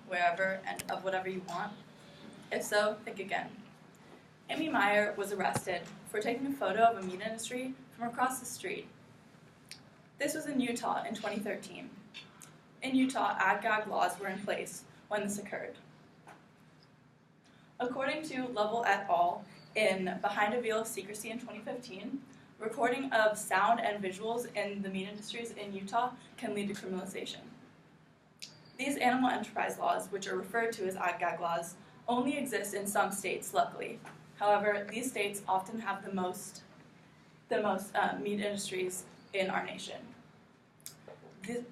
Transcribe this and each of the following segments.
wherever and of whatever you want? If so, think again. Amy Meyer was arrested for taking a photo of a meat industry from across the street. This was in Utah in 2013. In Utah, ag-gag laws were in place when this occurred. According to Lovell et al. In Behind a Veil of Secrecy in 2015, recording of sound and visuals in the meat industries in Utah can lead to criminalization. These animal enterprise laws, which are referred to as ag-gag laws, only exist in some states, luckily. However, these states often have the most meat industries in our nation.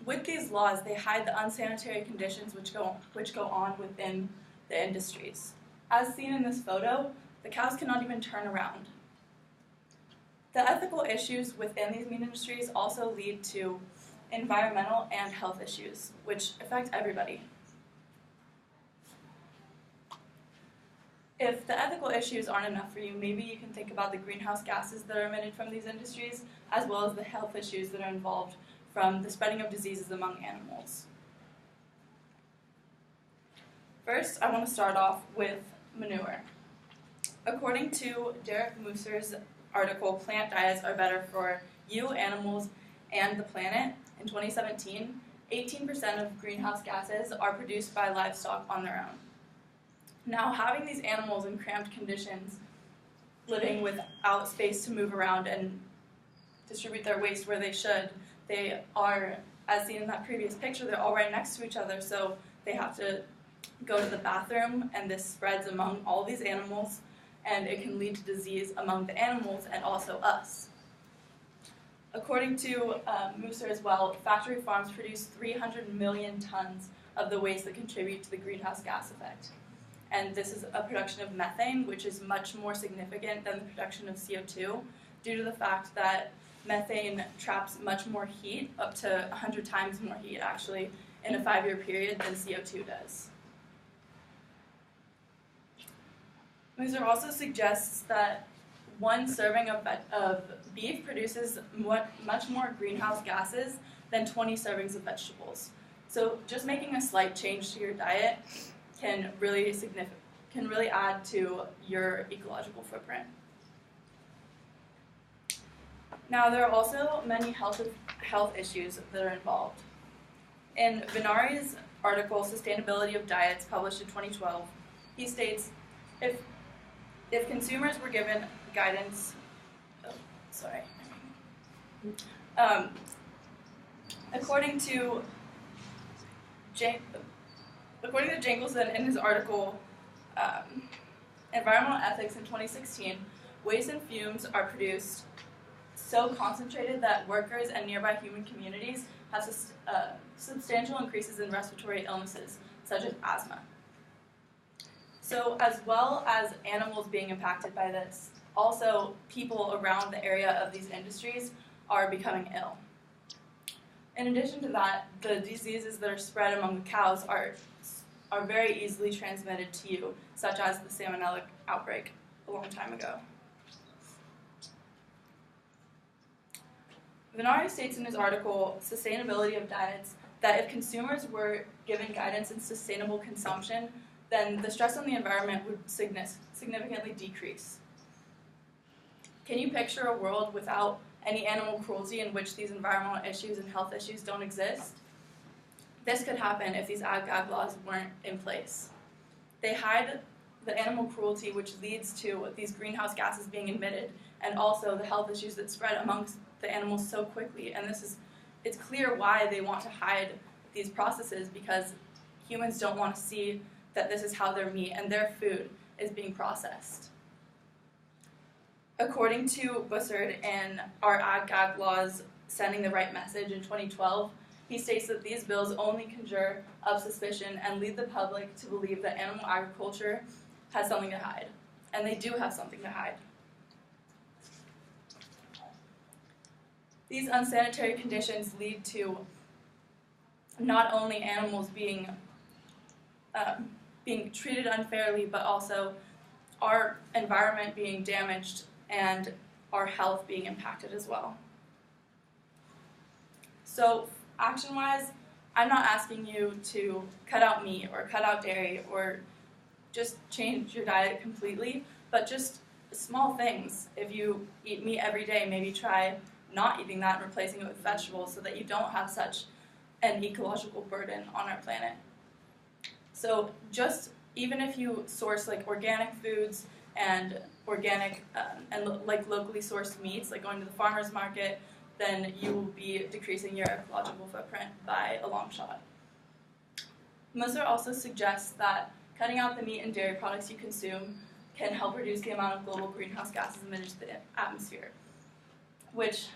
With these laws, they hide the unsanitary conditions which go on within the industries. As seen in this photo, the cows cannot even turn around. The ethical issues within these meat industries also lead to environmental and health issues, which affect everybody. If the ethical issues aren't enough for you, maybe you can think about the greenhouse gases that are emitted from these industries, as well as the health issues that are involved from the spreading of diseases among animals. First, I want to start off with manure. According to Derek Musser's article, Plant Diets Are Better for You, Animals, and the Planet, in 2017, 18% of greenhouse gases are produced by livestock on their own. Now, having these animals in cramped conditions, living without space to move around and distribute their waste where they should, they are, as seen in that previous picture, they're all right next to each other, so they have to go to the bathroom, and this spreads among all these animals, and it can lead to disease among the animals and also us. According to Musser as well, factory farms produce 300 million tons of the waste that contribute to the greenhouse gas effect. And this is a production of methane, which is much more significant than the production of CO2, due to the fact that methane traps much more heat, up to 100 times more heat actually, in a 5-year period than CO2 does. Musser also suggests that one serving of beef produces much more greenhouse gases than 20 servings of vegetables. So just making a slight change to your diet can really add to your ecological footprint. Now, there are also many health issues that are involved. In Venari's article, Sustainability of Diets, published in 2012, he states, if consumers were given guidance, according to Jenkelson in his article, Environmental Ethics in 2016, waste and fumes are produced so concentrated that workers and nearby human communities have substantial increases in respiratory illnesses, such as asthma. So as well as animals being impacted by this, also people around the area of these industries are becoming ill. In addition to that, the diseases that are spread among the cows are very easily transmitted to you, such as the salmonella outbreak a long time ago. Venari states in his article, Sustainability of Diets, that if consumers were given guidance in sustainable consumption, then the stress on the environment would significantly decrease. Can you picture a world without any animal cruelty in which these environmental issues and health issues don't exist? This could happen if these ag-gag laws weren't in place. They hide the animal cruelty, which leads to these greenhouse gases being emitted, and also the health issues that spread amongst the animals so quickly. And it's clear why they want to hide these processes, because humans don't want to see that this is how their meat and their food is being processed. According to Bussard in Our Ag-Gag Laws Sending the Right Message in 2012, he states that these bills only conjure up suspicion and lead the public to believe that animal agriculture has something to hide. And they do have something to hide. These unsanitary conditions lead to not only animals being treated unfairly, but also our environment being damaged and our health being impacted as well. So action-wise, I'm not asking you to cut out meat or cut out dairy or just change your diet completely, but just small things. If you eat meat every day, maybe try not eating that and replacing it with vegetables so that you don't have such an ecological burden on our planet. So just even if you source like organic foods and organic like locally sourced meats, like going to the farmer's market, then you will be decreasing your ecological footprint by a long shot. Moser also suggests that cutting out the meat and dairy products you consume can help reduce the amount of global greenhouse gases emitted to the atmosphere, which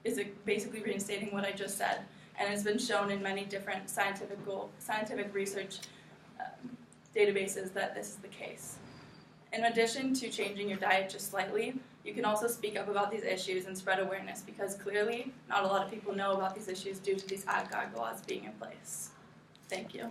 is basically reinstating what I just said, and has been shown in many different scientific research databases that this is the case. In addition to changing your diet just slightly, you can also speak up about these issues and spread awareness, because clearly not a lot of people know about these issues due to these ag gag laws being in place. Thank you.